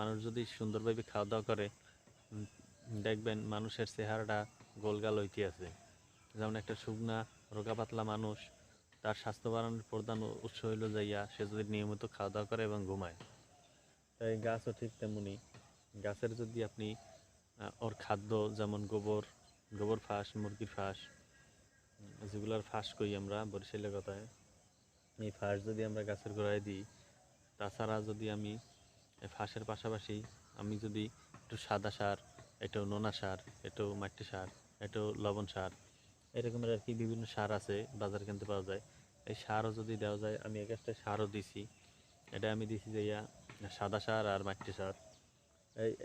মানুষ যদি সুন্দরভাবে খাওয়া দাওয়া করে দেখবেন মানুষের চেহারাটা গোলগাল হইতে আছে। যেমন একটা শুকনা রোগা পাতলা মানুষ, তার স্বাস্থ্য বাড়ানোর প্রধান উৎস হইল যাইয়া সে যদি নিয়মিত খাওয়া দাওয়া করে এবং ঘুমায়। তাই গাছও ঠিক তেমনি, গাছের যদি আপনি ওর খাদ্য যেমন গোবর ফাঁস, মুরগির ফাঁস, যেগুলোর ফাঁস কই আমরা বরিশালের কথায়, এই ফাঁস যদি আমরা গাছের গোড়ায় দিই, তাছাড়া যদি আমি ফাঁসের পাশাপাশি আমি যদি একটু সাদা সার, একটু নোনা সার, একটু মাটি সার, একটু লবণ সার, এরকমের আর কি বিভিন্ন সার আছে বাজার কিনতে পাওয়া যায়, এই সারও যদি দেওয়া যায়। আমি এই গাছটা সারও দিছি, এটা আমি দিছি যে সাদা সার আর মাটি সার।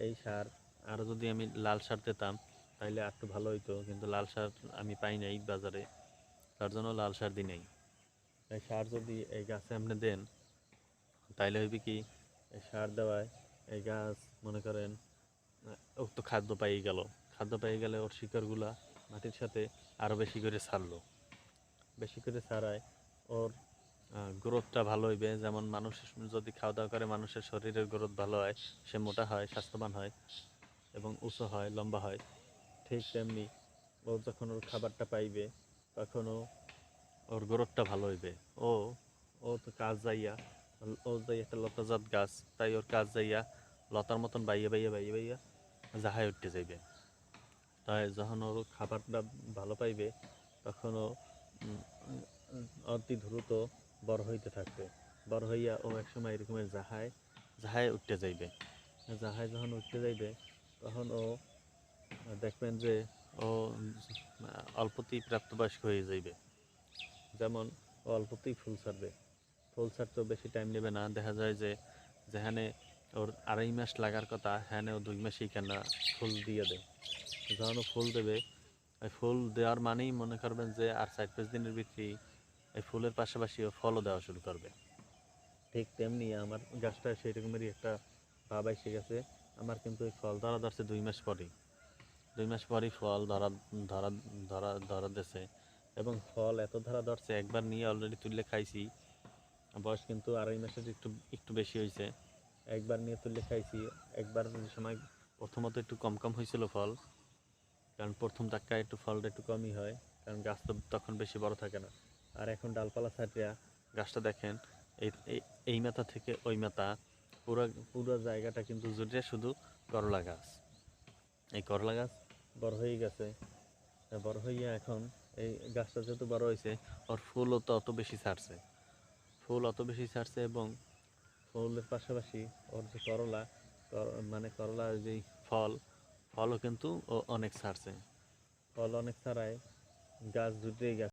এই সার আরও যদি আমি লাল সার দিতাম তাহলে একটু ভালো হইতো, কিন্তু লাল সার আমি পাই নাই বাজারে, তার জন্য লাল সার দিই নাই। এই সার যদি এই গাছে আপনি দেন তাইলে হইবে কি, এই সার দেওয়ায় এই গাছ মনে করেন ওর তো খাদ্য পাই গেল, খাদ্য পাই গেলে ওর শিকড়গুলা মাটির সাথে আরও বেশি করে ছাড়লো, বেশি করে ছাড়ায় ওর গ্রোথটা ভালো হইবে। যেমন মানুষ যদি খাওয়া দাওয়া করে মানুষের শরীরের গ্রোথ ভালো হয়, সে মোটা হয়, স্বাস্থ্যবান হয় এবং উঁচু হয়, লম্বা হয়, ঠিক তেমনি ও যখন ওর খাবারটা পাইবে তখন ওর গ্রোথটা ভালো হইবে। ও ও তো কাজ যাইয়া, ও যাই একটা লতাজাত গাছ, তাই ওর কাজ যাইয়া লতার মতন বাইয়ে বাইয়ে বাইয়ে বাইয়া জাহায় উঠতে যাইবে। তাই যখন ওর খাবারটা ভালো পাইবে তখন ও অতি দ্রুত বড় হইতে থাকবে, বড় হইয়া ও একসময় এরকমের জাহায় উঠতে যাইবে। জাহায় যখন উঠতে যাইবে তখন ও দেখবেন যে ও অল্পতেই প্রাপ্তবয়স্ক হয়ে যাইবে। যেমন ও অল্পতেই ফুল ছাড়বে, ফুল ছাড়তেও বেশি টাইম নেবে না। দেখা যায় যে যেখানে ওর 2.5 মাস লাগার কথা, হ্যাঁ ও 2 মাসেই কেন ফুল দিয়ে দেয়। যখন ও ফুল দেবে, এই ফুল দেওয়ার মানেই মনে করবেন যে আর 4-5 দিনের ভিতরেই এই ফুলের পাশাপাশি ও ফলও দেওয়া শুরু করবে। ঠিক তেমনি আমার গাছটা সেই রকমেরই একটা ভাব এসে গেছে। আমার কিন্তু এই ফল ধরা ধরছে 2 মাস পরেই, 2 মাস পরেই ফল ধরা ধরা ধরা ধরা দিছে, এবং ফল এত ধরা ধরছে একবার নিয়ে অলরেডি তুলে খাইছি। বয়স কিন্তু 2.5 মাসের একটু একটু বেশি হয়েছে। একবার নিয়ে তুলে খাইছি। একবার সময় প্রথমত একটু কম কম হয়েছিল ফল, কারণ প্রথম ধাক্কায় একটু ফলটা একটু কমই হয়, কারণ গাছ তো তখন বেশি বড় থাকে না। আর এখন ডালপালা ছাটিয়া গাছটা দেখেন, এই এই মাথা থেকে ওই মাথা পুরো পুরো জায়গাটা কিন্তু জুড়ে শুধু করলা গাছ। এই করলা গাছ বড় হয়ে গেছে, বড় হইয়া এখন এই গাছটা যেহেতু বড় হয়েছে, ওর ফুলও তো অত বেশি ছাড়ছে, ফুল অত বেশি ছাড়ছে, এবং ফুলের পাশাপাশি ওর যে করলা, মানে করলার যেই ফলও কিন্তু ও অনেক ছাড়ছে। ফল অনেক ছাড়ায় গাছ জুড়েই গেছে।